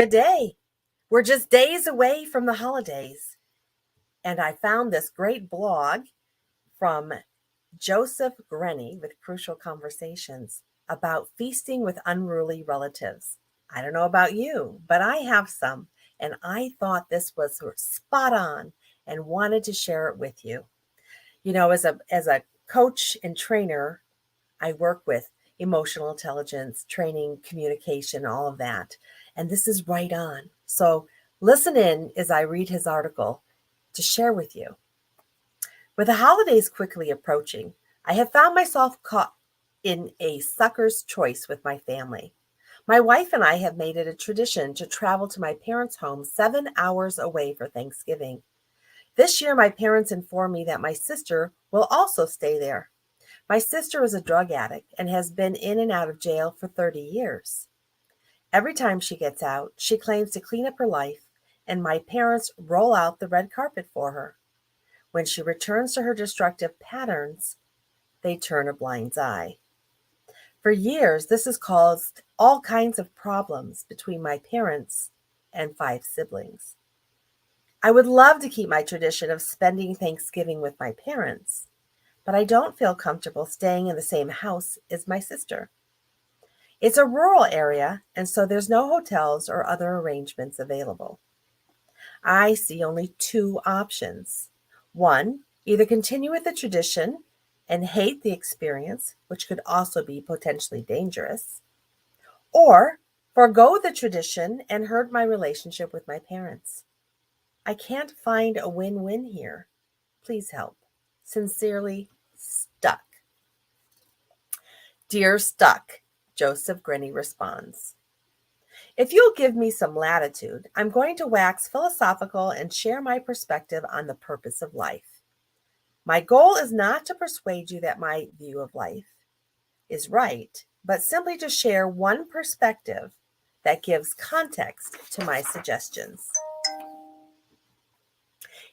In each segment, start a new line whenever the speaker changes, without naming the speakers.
Good day. We're just days away from the holidays. And I found this great blog from Joseph Grenny with Crucial Conversations about feasting with unruly relatives. I don't know about you, but I have some. And I thought this was spot on and wanted to share it with you. You know, as a coach and trainer, I work with emotional intelligence, training, communication, all of that. And this is right on. So listen in as I read his article to share with you. With the holidays quickly approaching, I have found myself caught in a sucker's choice with my family. My wife and I have made it a tradition to travel to my parents' home 7 hours away for Thanksgiving. This year, my parents informed me that my sister will also stay there. My sister is a drug addict and has been in and out of jail for 30 years. Every time she gets out, she claims to clean up her life, and my parents roll out the red carpet for her. When she returns to her destructive patterns, they turn a blind eye. For years, this has caused all kinds of problems between my parents and 5 siblings. I would love to keep my tradition of spending Thanksgiving with my parents, but I don't feel comfortable staying in the same house as my sister. It's a rural area, and so there's no hotels or other arrangements available. I see only 2 options. One, either continue with the tradition and hate the experience, which could also be potentially dangerous, or forgo the tradition and hurt my relationship with my parents. I can't find a win-win here. Please help. Sincerely, Stuck. Dear Stuck, Joseph Grenny responds. If you'll give me some latitude, I'm going to wax philosophical and share my perspective on the purpose of life. My goal is not to persuade you that my view of life is right, but simply to share one perspective that gives context to my suggestions.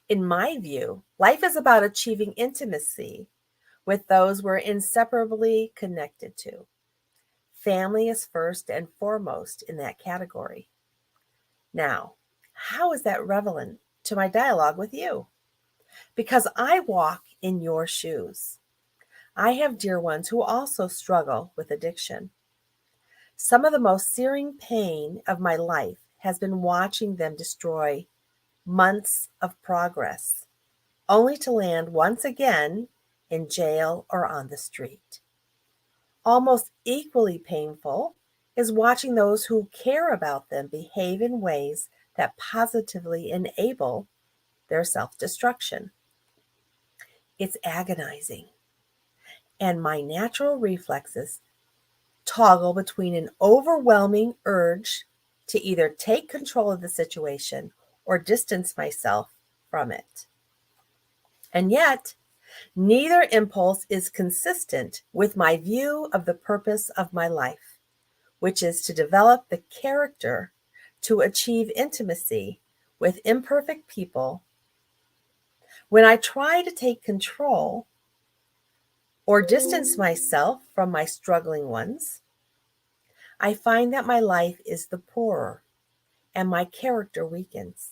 In my view, life is about achieving intimacy with those we're inseparably connected to. Family is first and foremost in that category. Now, how is that relevant to my dialogue with you? Because I walk in your shoes. I have dear ones who also struggle with addiction. Some of the most searing pain of my life has been watching them destroy months of progress, only to land once again in jail or on the street. Almost equally painful is watching those who care about them behave in ways that positively enable their self-destruction. It's agonizing, and my natural reflexes toggle between an overwhelming urge to either take control of the situation or distance myself from it. And yet, neither impulse is consistent with my view of the purpose of my life, which is to develop the character to achieve intimacy with imperfect people. When I try to take control or distance myself from my struggling ones, I find that my life is the poorer and my character weakens.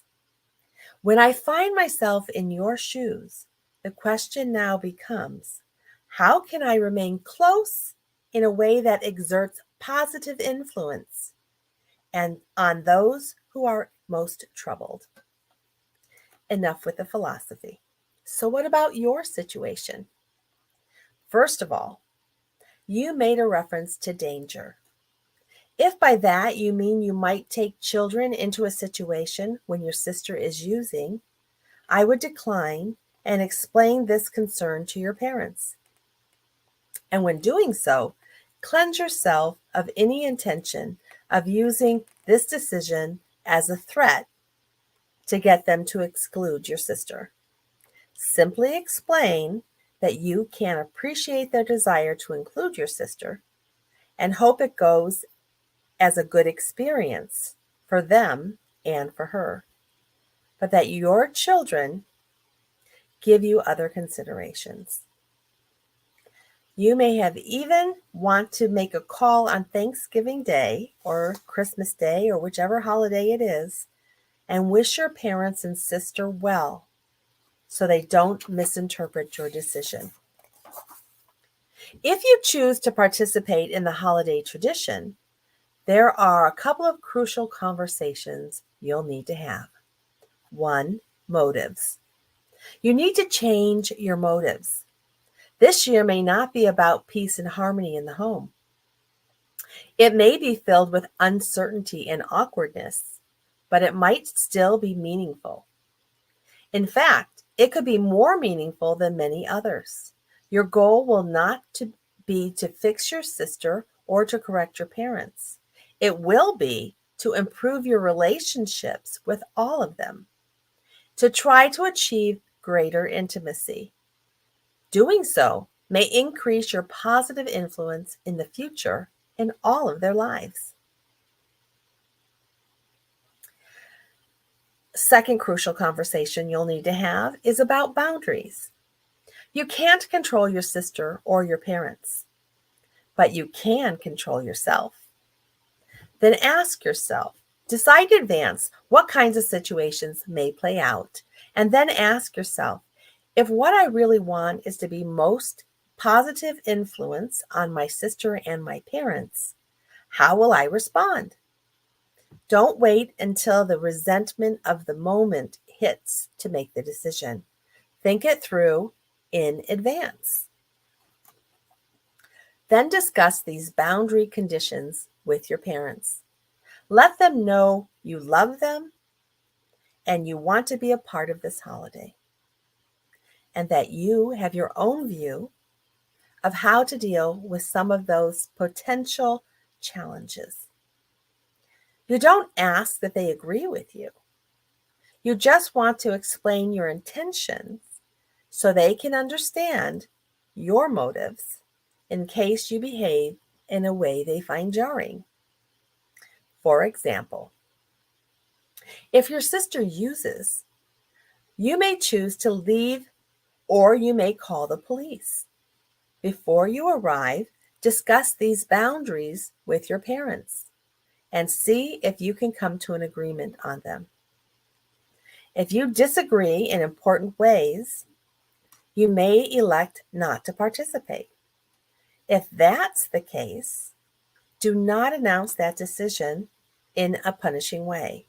When I find myself in your shoes, the question now becomes, how can I remain close in a way that exerts positive influence and on those who are most troubled? Enough with the philosophy. So what about your situation? First of all, you made a reference to danger. If by that you mean you might take children into a situation when your sister is using, I would decline and explain this concern to your parents. And when doing so, cleanse yourself of any intention of using this decision as a threat to get them to exclude your sister. Simply explain that you can appreciate their desire to include your sister and hope it goes as a good experience for them and for her, but that your children give you other considerations. You may have even want to make a call on Thanksgiving Day or Christmas Day or whichever holiday it is and wish your parents and sister well so they don't misinterpret your decision. If you choose to participate in the holiday tradition, there are a couple of crucial conversations you'll need to have. 1. Motives. You need to change your motives. This year may not be about peace and harmony in the home. It may be filled with uncertainty and awkwardness, but it might still be meaningful. In fact, it could be more meaningful than many others. Your goal will not be to fix your sister or to correct your parents. It will be to improve your relationships with all of them, to try to achieve greater intimacy. Doing so may increase your positive influence in the future in all of their lives. Second crucial conversation you'll need to have is about boundaries. You can't control your sister or your parents, but you can control yourself. Then ask yourself, decide in advance what kinds of situations may play out, and then ask yourself, if what I really want is to be most positive influence on my sister and my parents, how will I respond? Don't wait until the resentment of the moment hits to make the decision. Think it through in advance. Then discuss these boundary conditions with your parents. Let them know you love them and you want to be a part of this holiday, and that you have your own view of how to deal with some of those potential challenges. You don't ask that they agree with you. You just want to explain your intentions so they can understand your motives in case you behave in a way they find jarring. For example, if your sister uses, you may choose to leave or you may call the police. Before you arrive, discuss these boundaries with your parents and see if you can come to an agreement on them. If you disagree in important ways, you may elect not to participate. If that's the case, do not announce that decision in a punishing way.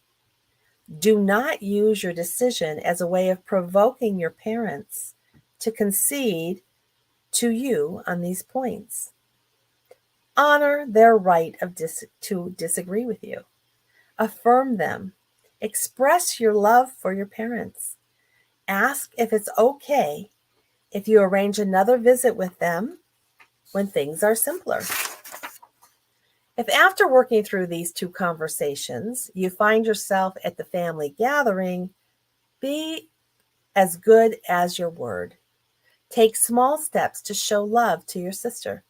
Do not use your decision as a way of provoking your parents to concede to you on these points. Honor their right to disagree with you. Affirm them. Express your love for your parents. Ask if it's okay if you arrange another visit with them when things are simpler. If after working through these two conversations, you find yourself at the family gathering, be as good as your word. Take small steps to show love to your sister.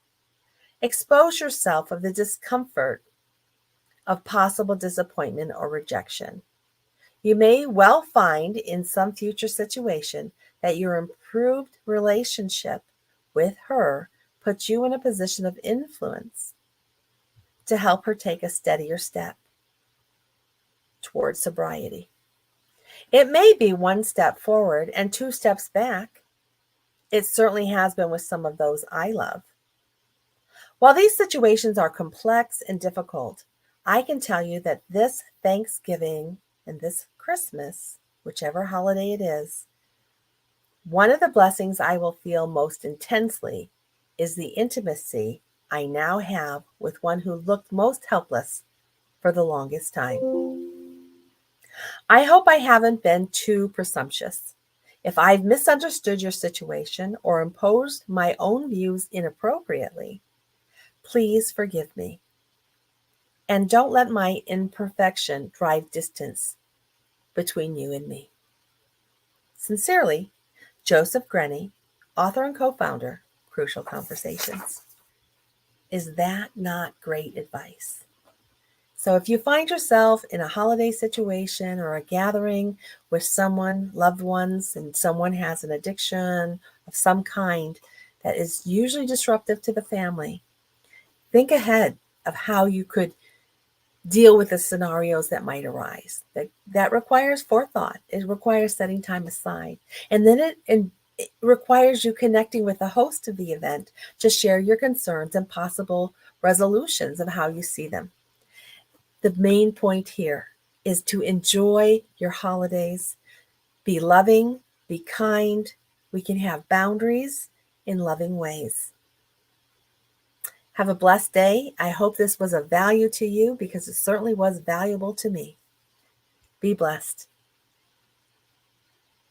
Expose yourself of the discomfort of possible disappointment or rejection. You may well find in some future situation that your improved relationship with her puts you in a position of influence to help her take a steadier step towards sobriety. It may be one step forward and two steps back. It certainly has been with some of those I love. While these situations are complex and difficult, I can tell you that this Thanksgiving and this Christmas, whichever holiday it is, one of the blessings I will feel most intensely is the intimacy I now have with one who looked most helpless for the longest time. I hope I haven't been too presumptuous. If I've misunderstood your situation or imposed my own views inappropriately, please forgive me. And don't let my imperfection drive distance between you and me. Sincerely, Joseph Grenny, author and co-founder, Crucial Conversations. Is that not great advice? So if you find yourself in a holiday situation or a gathering with someone, loved ones, and someone has an addiction of some kind that is usually disruptive to the family. Think ahead of how you could deal with the scenarios that might arise. That requires forethought. It requires setting time aside. And then it requires you connecting with the host of the event to share your concerns and possible resolutions of how you see them. The main point here is to enjoy your holidays, be loving, be kind. We can have boundaries in loving ways. Have a blessed day. I hope this was of value to you because it certainly was valuable to me. Be blessed.